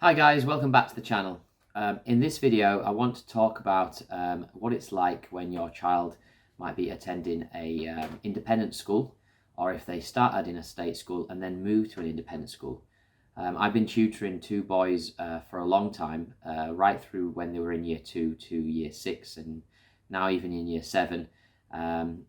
Hi guys, welcome back to the channel. In this video, I want to talk about what it's like when your child might be attending a independent school, or if they started in a state school and then moved to an independent school. I've been tutoring two boys for a long time, right through when they were in year 2 to year 6, and now even in year 7. And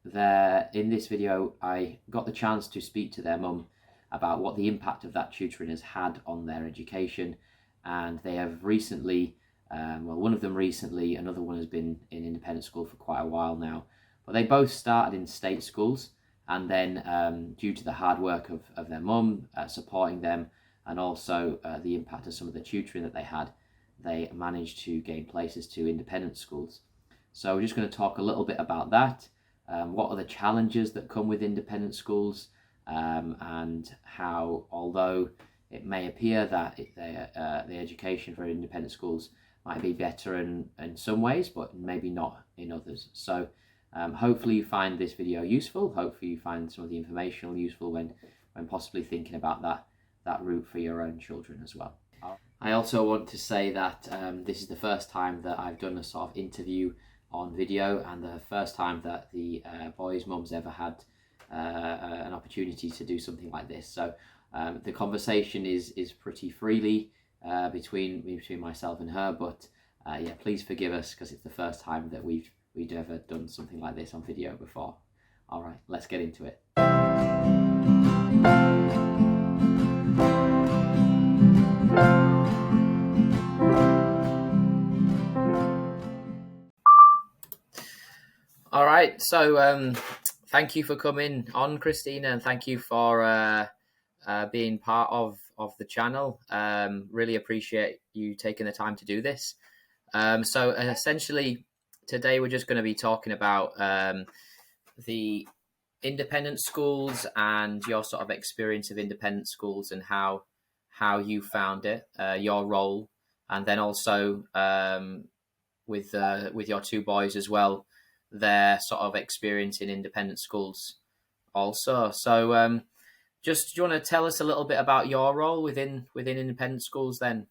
in this video, I got the chance to speak to their mum about what the impact of that tutoring has had on their education. And they have recently, one of them recently, another one has been in independent school for quite a while now, but they both started in state schools, and then due to the hard work of their mum supporting them, and also the impact of some of the tutoring that they had, they managed to gain places to independent schools. So we're just going to talk a little bit about that. What are the challenges that come with independent schools? And how, although it may appear that the education for independent schools might be better in some ways, but maybe not in others. So hopefully you find this video useful. Hopefully you find some of the information useful when possibly thinking about that route for your own children as well. I also want to say that this is the first time that I've done a sort of interview on video, and the first time that the boys' mums ever had an opportunity to do something like this. So the conversation is pretty freely between myself and her, but yeah, please forgive us because it's the first time that we'd ever done something like this on video before. All right, let's get into it. All right, so thank you for coming on, Christina, and thank you for being part of the channel. Really appreciate you taking the time to do this. So essentially, today we're just going to be talking about the independent schools and your sort of experience of independent schools and how you found it, your role, and then also with your two boys as well, their sort of experience in independent schools also. So just, do you want to tell us a little bit about your role within independent schools then?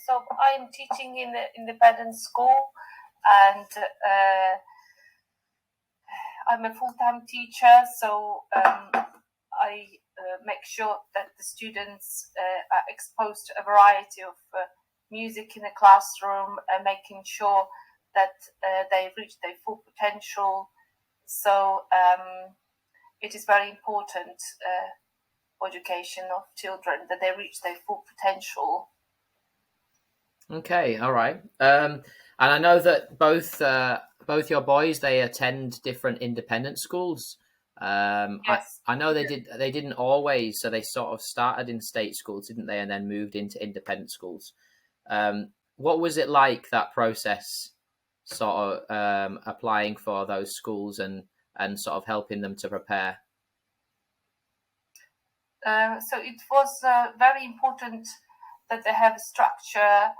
So I'm teaching in the independent school, and I'm a full-time teacher, so I make sure that the students are exposed to a variety of music in the classroom, and making sure that they reach their full potential. So it is very important for education of children that they reach their full potential. Okay, all right. And I know that both your boys, they attend different independent schools. Yes. I know they didn't always, so they sort of started in state schools, didn't they, and then moved into independent schools. What was it like, that process, sort of applying for those schools and sort of helping them to prepare? So it was very important that they have a structure,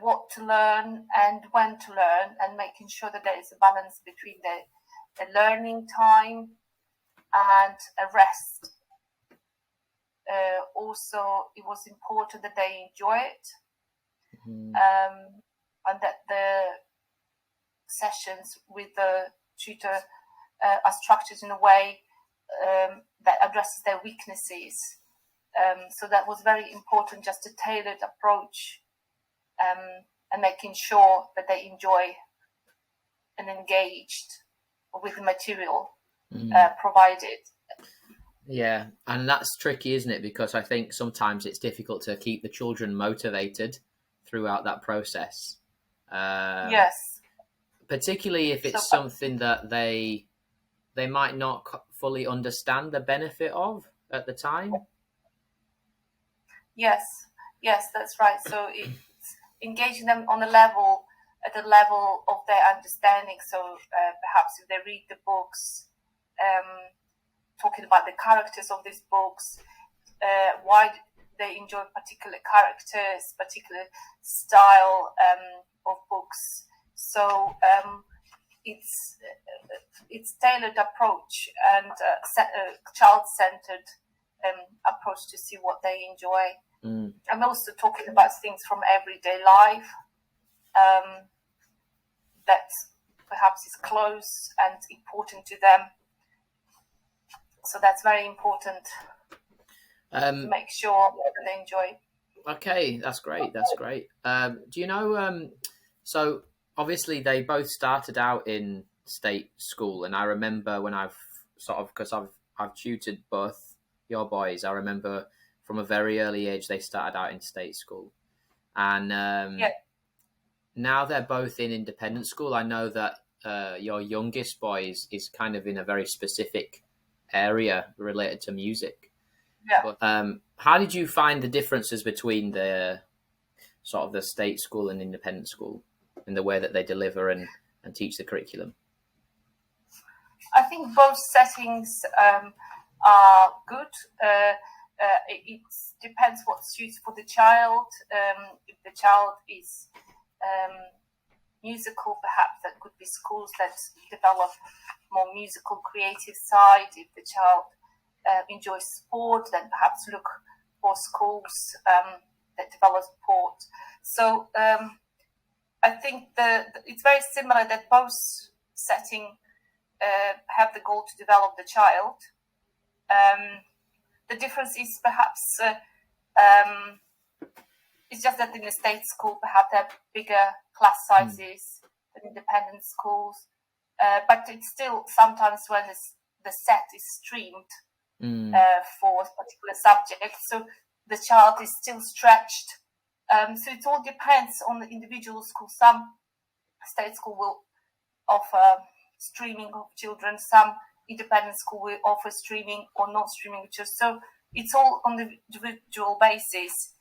what to learn and when to learn, and making sure that there is a balance between the learning time and a rest. Also, it was important that they enjoy it, and that the sessions with the tutor are structured in a way that addresses their weaknesses. So that was very important, just a tailored approach, and making sure that they enjoy and engaged with the material provided. Yeah, and that's tricky, isn't it? Because I think sometimes it's difficult to keep the children motivated throughout that process. Yes. Particularly if it's something that they might not fully understand the benefit of at the time. Yes, that's right. So it's engaging them at the level of their understanding. So perhaps if they read the books, talking about the characters of these books, why they enjoy particular characters, particular style of books. So it's tailored approach and child-centered approach to see what they enjoy. Mm. I'm also talking about things from everyday life that perhaps is close and important to them. So that's very important to make sure that they enjoy. Okay, that's great. That's great. Do you know? So obviously they both started out in state school, and I remember when because I've tutored both your boys. I remember from a very early age they started out in state school, and now they're both in independent school. I know that your youngest boy is kind of in a very specific area related to music. Yeah. But how did you find the differences between the sort of the state school and independent school in the way that they deliver and teach the curriculum? I think both settings are good. It depends what suits for the child. If the child is musical, perhaps that could be schools that develop more musical creative side. If the child enjoys sport, then perhaps look for schools that develop sport. So I think it's very similar that both settings have the goal to develop the child. The difference is perhaps it's just that in the state school perhaps they have bigger class sizes than independent schools, but it's still sometimes when the set is streamed for a particular subject, so the child is still stretched. So it all depends on the individual school. Some state school will offer streaming of children, some independent school will offer streaming or not streaming, so it's all on the individual basis.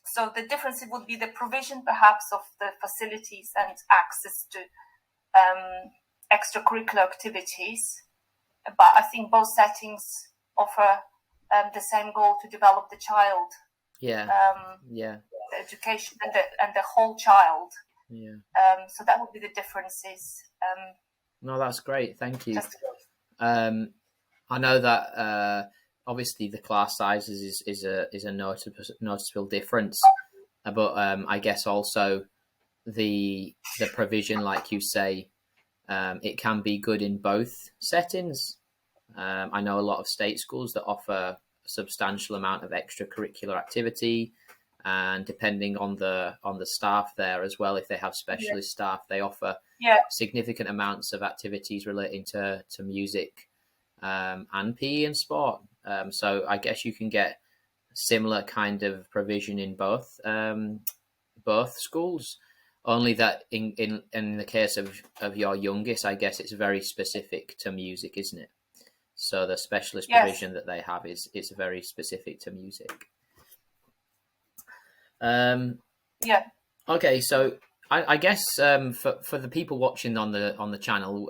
So the difference would be the provision perhaps of the facilities and access to extracurricular activities, but I think both settings offer the same goal to develop the child. The education and the whole child. So that would be the differences. No, that's great. Thank you. I know that obviously the class sizes is a noticeable difference, but I guess also the provision, like you say, it can be good in both settings. I know a lot of state schools that offer a substantial amount of extracurricular activity, and depending on the staff there as well, if they have specialist staff, they offer significant amounts of activities relating to music and PE and sport. So I guess you can get similar kind of provision in both schools. Only that in the case of your youngest, I guess it's very specific to music, isn't it? So the specialist provision that they have is very specific to music. Okay, so I guess for the people watching on the channel,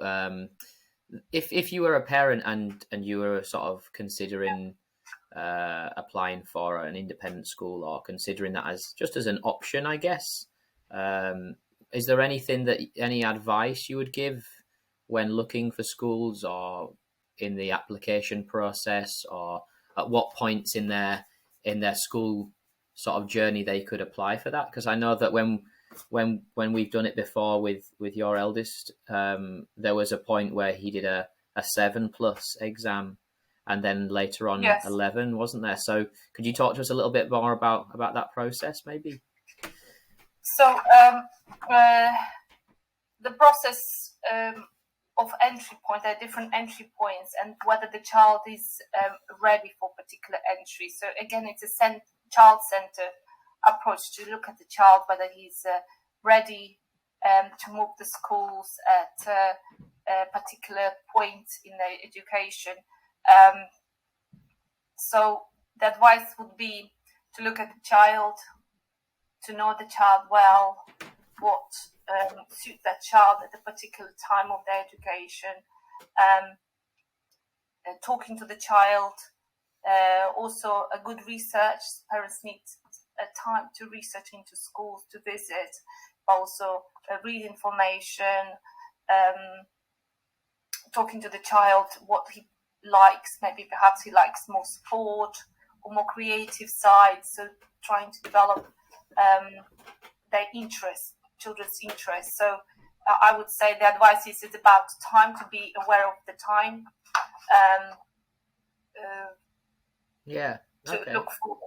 if you were a parent and you were sort of considering applying for an independent school or considering that as an option, I guess, is there any advice you would give when looking for schools or in the application process, or at what points in their school sort of journey they could apply for that? Because I know that when we've done it before with your eldest, there was a point where he did a 7+ exam, and then later on 11, wasn't there? So could you talk to us a little bit more about that process, maybe? So the process of entry point, there are different entry points, and whether the child is ready for particular entry. So again, it's a child-centered approach to look at the child, whether he's ready to move the schools at a particular point in their education. So the advice would be to look at the child, to know the child well, what suits that child at a particular time of their education, talking to the child, also a good research. Parents need time to research into schools, to visit, also read information, talking to the child what he likes. Maybe perhaps he likes more sport or more creative side. So trying to develop their interest, children's interest. So I would say the advice is it's about time to be aware of the time. To look for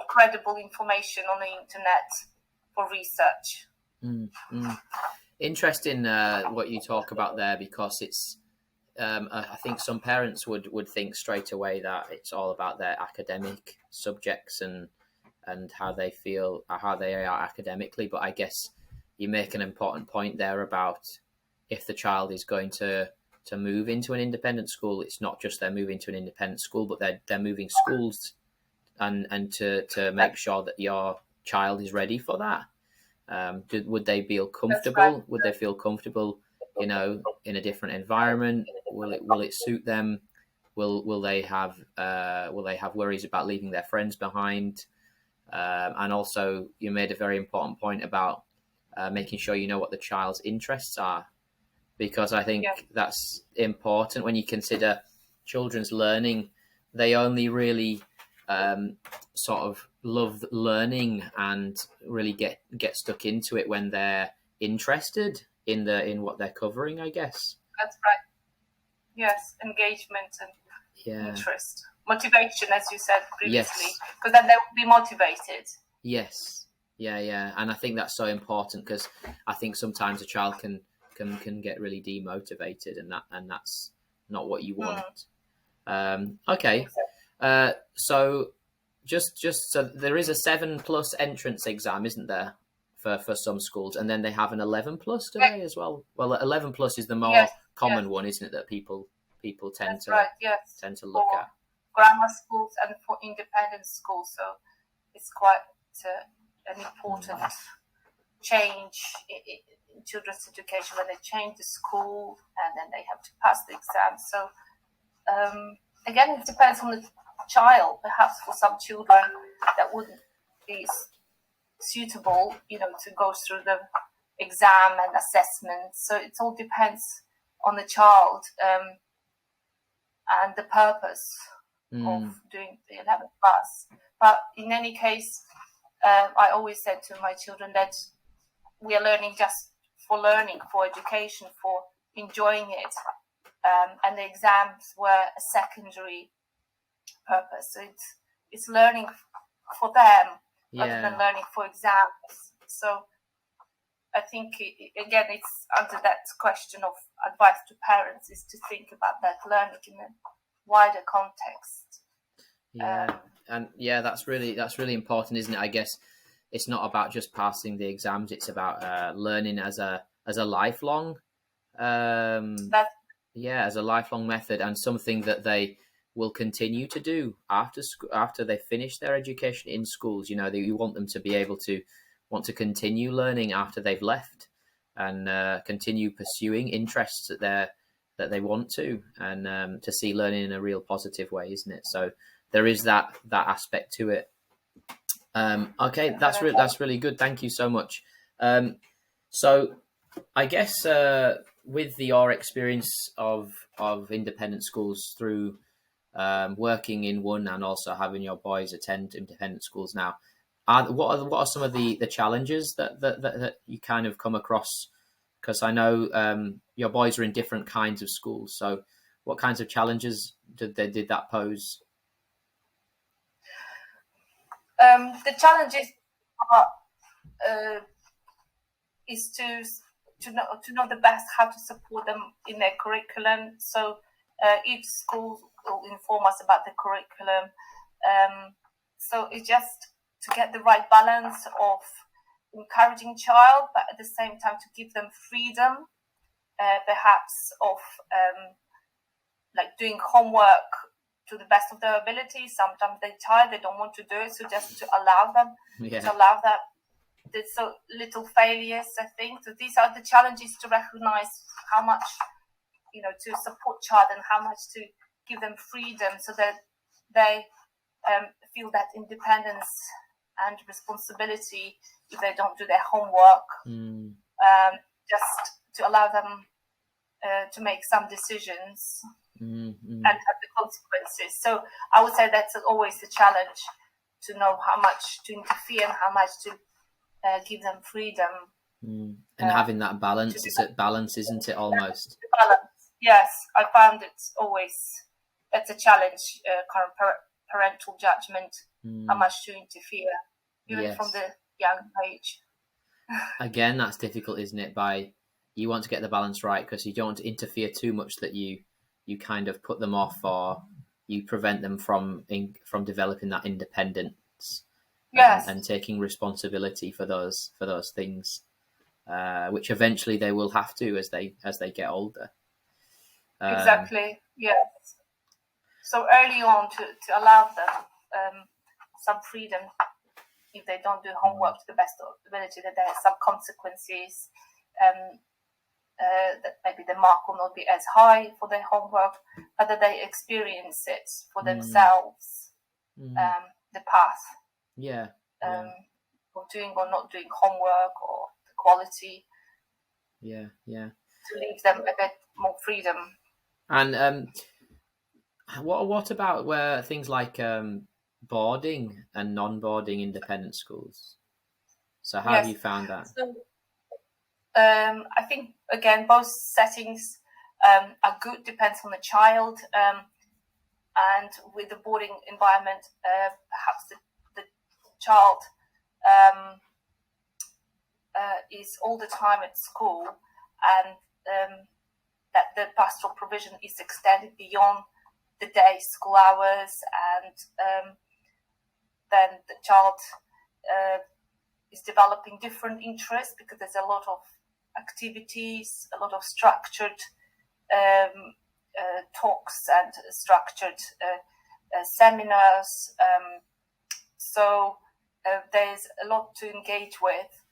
credible information on the internet for research. Interesting what you talk about there, because it's I think some parents would think straight away that it's all about their academic subjects and how they feel, how they are academically. But I guess you make an important point there about if the child is going to move into an independent school, it's not just they're moving to an independent school, but they're moving schools and to make sure that your child is ready for that. Would they feel comfortable? Right. Would they feel comfortable, in a different environment? Will it suit them? Will they have worries about leaving their friends behind? And also, you made a very important point about making sure you know what the child's interests are, because I think that's important when you consider children's learning. They only really sort of love learning and really get stuck into it when they're interested in what they're covering, I guess. That's right. Yes, engagement and interest, motivation, as you said previously, because then they will be motivated. Yes, yeah, and I think that's so important, because I think sometimes a child can get really demotivated, and that's not what you want. Okay. So just so there is a 7+ entrance exam, isn't there, for some schools, and then they have an 11+, do they, as well? Well, 11+ is the more common one, isn't it, that people tend to look for at. Grammar schools and for independent schools, so it's quite an important change in children's education when they change the school and then they have to pass the exam. So again, it depends on the child. Perhaps for some children that wouldn't be suitable, to go through the exam and assessment. So it all depends on the child and the purpose of doing the 11th class. But in any case, I always said to my children that we are learning just for learning, for education, for enjoying it. And the exams were a secondary purpose. So it's learning for them rather than learning for exams. So I think, again, it's under that question of advice to parents is to think about that learning in a wider context. That's really important, isn't it? I guess it's not about just passing the exams; it's about learning as a lifelong, as a lifelong method, and something that they will continue to do after they finish their education in schools. You want them to be able to want to continue learning after they've left, and continue pursuing interests that they want to, and to see learning in a real positive way, isn't it? So there is that aspect to it. Okay, that's really good. Thank you so much. So I guess with your experience of independent schools through working in one and also having your boys attend independent schools now, what are some of the challenges that you kind of come across? Because I know your boys are in different kinds of schools. So what kinds of challenges did that pose? The challenges are is to know the best how to support them in their curriculum. So each school will inform us about the curriculum. So it's just to get the right balance of encouraging child, but at the same time to give them freedom, perhaps of like doing homework to the best of their ability. Sometimes they're tired, they don't want to do it, so just to allow them to allow that. There's so little failures, I think. So these are the challenges, to recognize how much, to support child and how much to give them freedom so that they feel that independence and responsibility if they don't do their homework. Just to allow them to make some decisions. Mm-hmm. and have the consequences. So I would say that's always a challenge, to know how much to interfere and how much to give them freedom. And having that balance, it's a balance, isn't it, almost? Balance. Yes, I found it's always, that's a challenge, kind of parental judgment, how much to interfere, even from the young age. Again, that's difficult, isn't it? You want to get the balance right, because you don't want to interfere too much that you kind of put them off, or you prevent them from developing that independence. Yes. And taking responsibility for those things, which eventually they will have to as they get older. Exactly. Yes. So early on, to allow them some freedom, if they don't do homework to the best of ability, that there are some consequences. That maybe the mark will not be as high for their homework, but that they experience it for themselves, the path. Of doing or not doing homework, or the quality. To leave them a bit more freedom. And what about where things like boarding and non-boarding independent schools? So how have you found that? So, I think, again, both settings are good, depends on the child. And with the boarding environment, perhaps the child is all the time at school, and that the pastoral provision is extended beyond the day school hours, and then the child is developing different interests, because there's a lot of activities, a lot of structured talks and structured seminars. So there's a lot to engage with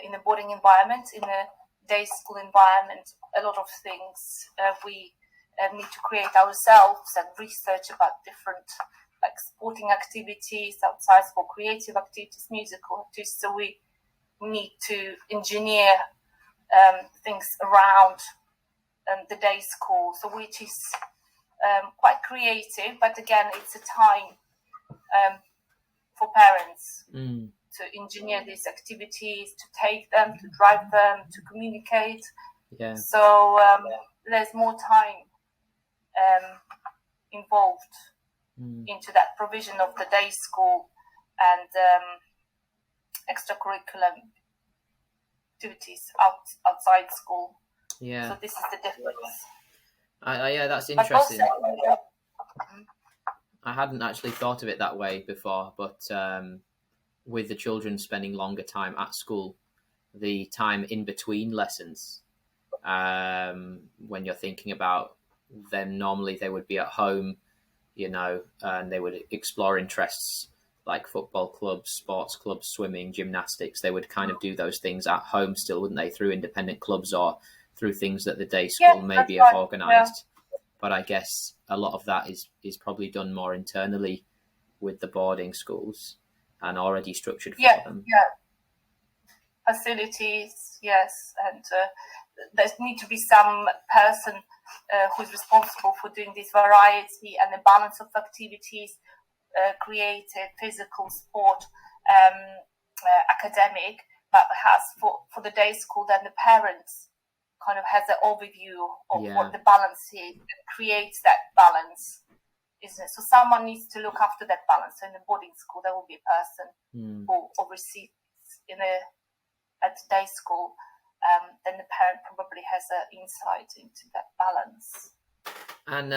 in a boarding environment. In a day school environment, a lot of things we need to create ourselves, and research about different, like, sporting activities outside school, creative activities, musical activities. So we need to engineer things around the day school, so which is quite creative, but again, it's a time for parents to engineer these activities, to take them, to drive them, to communicate. So there's more time involved into that provision of the day school and extracurricular activities outside school. So this is the difference. That's interesting. I hadn't actually thought of it that way before, but with the children spending longer time at school, the time in between lessons, when you're thinking about them, normally they would be at home, and they would explore interests like football clubs, sports clubs, swimming, gymnastics. They would kind of do those things at home still, wouldn't they, through independent clubs or through things that the day school maybe have organised. But I guess a lot of that is probably done more internally with the boarding schools and already structured for them. Facilities, yes, and there need to be some person who's responsible for doing this variety and the balance of activities, creative, physical, sport, academic, but perhaps for the day school, then the parents kind of has an overview of what the balance is and creates that balance, isn't it? So someone needs to look after that balance. So in the boarding school, there will be a person who oversees at day school. Then the parent probably has an insight into that balance. And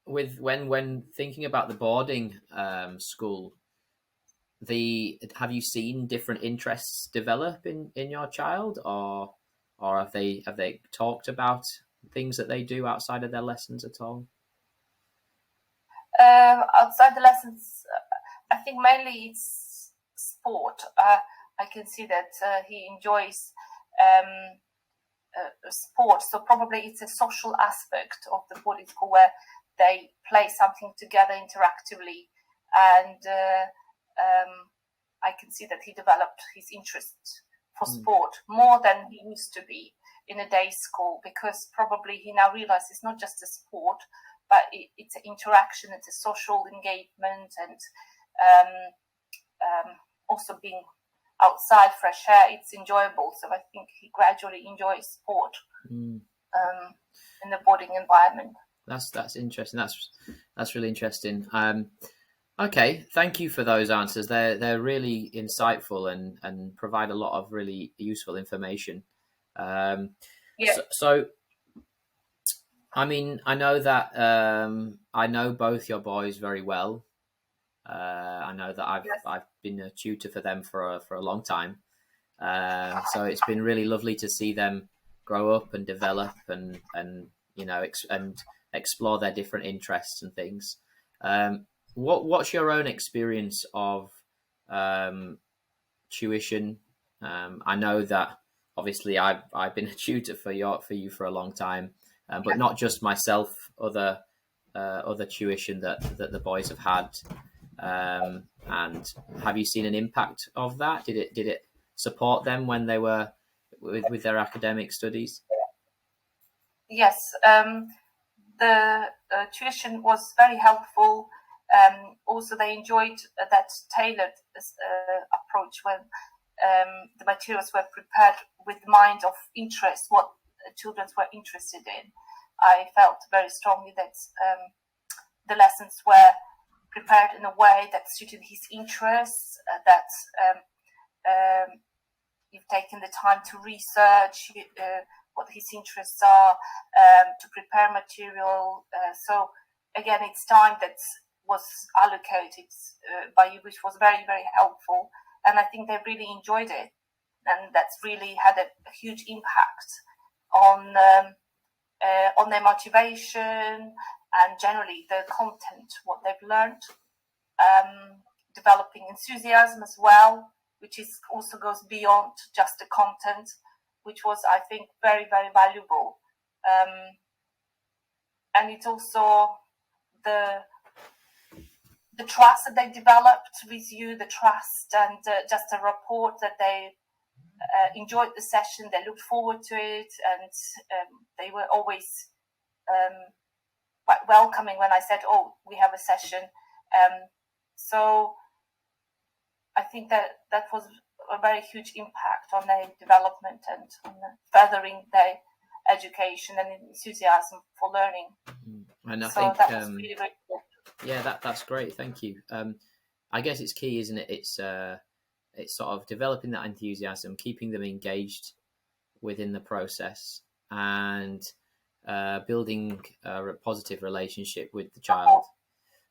with when thinking about the boarding school, have you seen different interests develop in your child, or have they talked about things that they do outside of their lessons at all? Outside the lessons, I think mainly it's sport. I can see that he enjoys sport, so probably it's a social aspect of the boarding school where they play something together interactively, and I can see that he developed his interest for sport more than he used to be. in a day school, because probably he now realizes it's not just a sport, but it's an interaction, it's a social engagement, and also being outside, fresh air, it's enjoyable. So I think he gradually enjoys sport in the boarding environment. That's interesting. That's really interesting. Okay, thank you for those answers. They're really insightful and provide a lot of really useful information. So I mean, I know that I know both your boys very well. I know that I've been a tutor for them for a long time. So it's been really lovely to see them grow up and develop and and explore their different interests and things. What's your own experience of tuition? I know that obviously I've been a tutor for you for a long time, but not just myself. Other tuition that the boys have had, and have you seen an impact of that? Did it support them when they were with their academic studies? Yes, the tuition was very helpful. Also, they enjoyed that tailored approach when the materials were prepared with the mind of interest, what children were interested in. I felt very strongly that the lessons were prepared in a way that suited his interests, that you've taken the time to research what his interests are, to prepare material. So again, it's time that was allocated by you, which was very, very helpful. And I think they really enjoyed it. And that's really had a huge impact on their motivation and generally the content, what they've learned. Developing enthusiasm as well, which also goes beyond just the content, which was, I think, very, very valuable. And it's also the trust that they developed with you, the trust and just a rapport that they enjoyed the session, they looked forward to it, and they were always quite welcoming when I said, oh, we have a session. So I think that was a very huge impact on their development and on furthering their education and enthusiasm for learning. And I so think that was really, really good. Yeah, that's great. Thank you. I guess it's key, isn't it? It's sort of developing that enthusiasm, keeping them engaged within the process, and building a positive relationship with the child.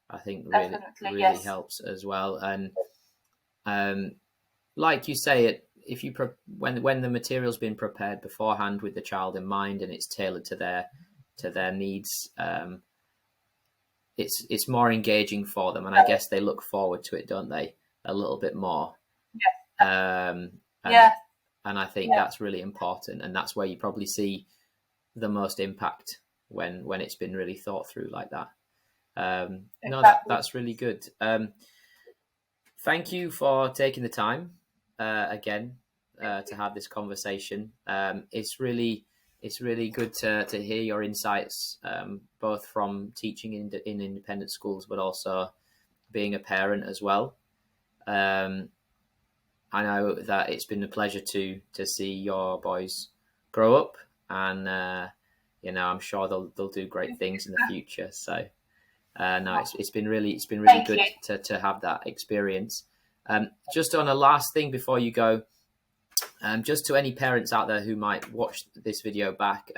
I think really helps as well. And like you say, if you when the material's been prepared beforehand with the child in mind and it's tailored to their needs, it's more engaging for them, and I guess they look forward to it, don't they, a little bit more. And I think that's really important, and that's where you probably see the most impact when it's been really thought through like that. No, that's really good. Thank you for taking the time again to have this conversation. It's really good to hear your insights, both from teaching in independent schools, but also being a parent as well. I know that it's been a pleasure to see your boys grow up, and I'm sure they'll do great things in the future. So no, it's been really good to have that experience. Just on a last thing before you go, just to any parents out there who might watch this video back,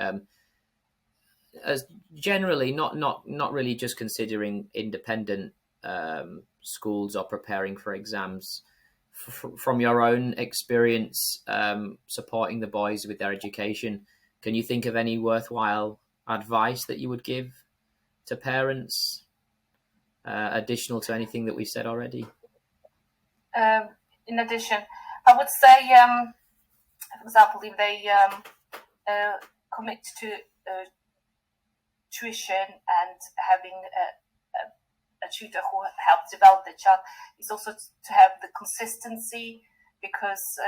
as generally not really just considering independent schools or preparing for exams, from your own experience supporting the boys with their education, can you think of any worthwhile advice that you would give to parents, additional to anything that we've said already? In addition, I would say, for example, if they commit to tuition and having a tutor who helps develop the child, is also to have the consistency, because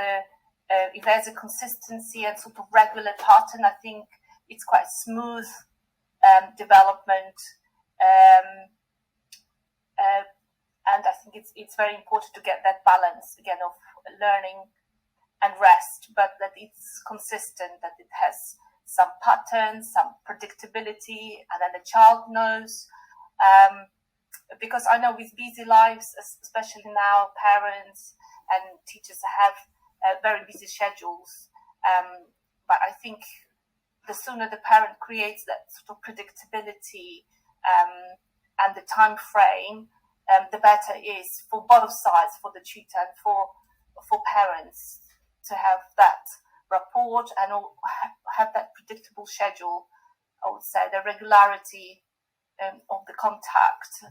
if there's a consistency and sort of regular pattern, I think it's quite smooth development. And I think it's very important to get that balance again of learning and rest, but that it's consistent, that it has some patterns, some predictability, and then the child knows. Because I know with busy lives, especially now, parents and teachers have very busy schedules. But I think the sooner the parent creates that sort of predictability and the time frame, the better it is for both sides, for the tutor and for parents, to have that rapport and have that predictable schedule. I would say the regularity of the contact,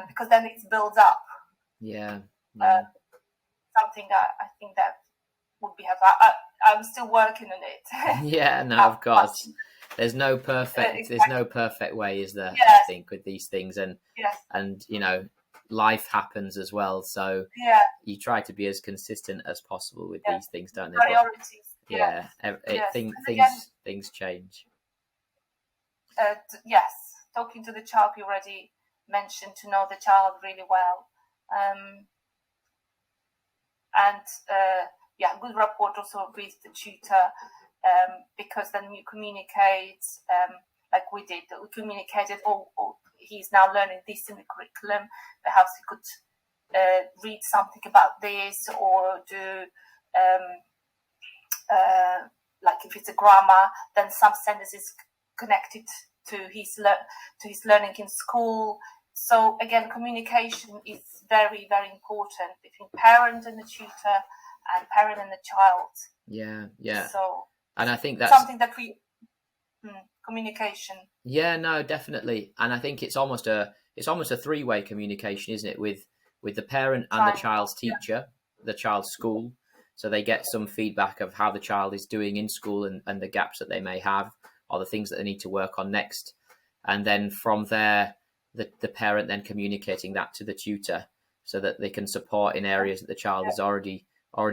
because then it builds up. Yeah. Something that I think that would be I'm still working on it. Yeah, no, of course. There's no perfect. Exactly. There's no perfect way, is there? Yes. I think with these things, and Yes. and life happens as well. So Yeah. you try to be as consistent as possible with these things, don't they? Priorities. But, yeah, yes. Things change. Yes, talking to the child, you already mentioned, to know the child really well, and good rapport also with the tutor, because then you communicate, like we did. We communicated, he's now learning this in the curriculum. Perhaps he could read something about this, or do like if it's a grammar, then some sentences connected to his learning in school. So again, communication is very, very important between parent and the tutor, and parent and the child. Yeah. So, and I think that's something that communication. Yeah, no, definitely. And I think it's almost a three-way communication, isn't it? With the parent and the child's teacher, the child's school. So they get some feedback of how the child is doing in school and the gaps that they may have, or the things that they need to work on next. And then from there, the parent then communicating that to the tutor, so that they can support in areas that the child is already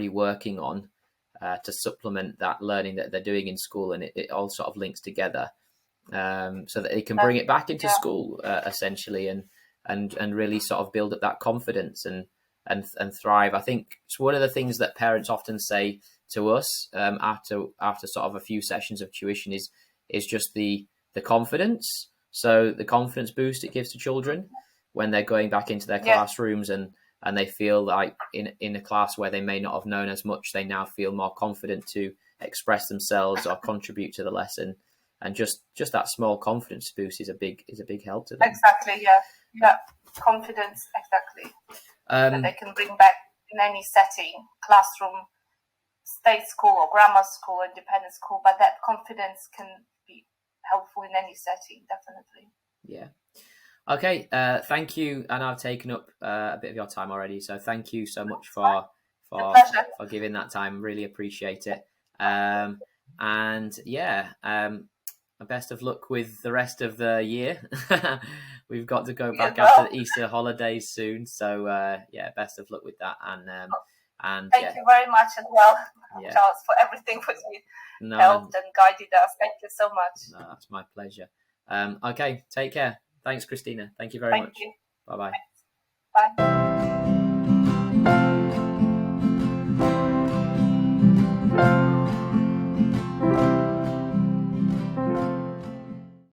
working on, to supplement that learning that they're doing in school. And it all sort of links together, so that they can bring it back into school, essentially, and really sort of build up that confidence and thrive. I think it's one of the things that parents often say to us, after sort of a few sessions of tuition, is just the confidence. So the confidence boost it gives to children when they're going back into their classrooms, and they feel like in a class where they may not have known as much, they now feel more confident to express themselves or contribute to the lesson. And just that small confidence boost is a big help to them. Exactly. Yeah. Confidence. Exactly. That they can bring back in any setting, classroom, state school or grammar school, independent school. But that confidence can be helpful in any setting, definitely. Yeah. Okay. Thank you. And I've taken up a bit of your time already, so thank you so much for giving that time. Really appreciate it. Best of luck with the rest of the year. We've got to go back after the Easter holidays soon, so best of luck with that. And thank you very much as well, Charles, for everything that you helped and guided us. Thank you so much. No, that's my pleasure. Okay, take care. Thanks, Christina. Thank you very much. You. Bye-bye. Bye.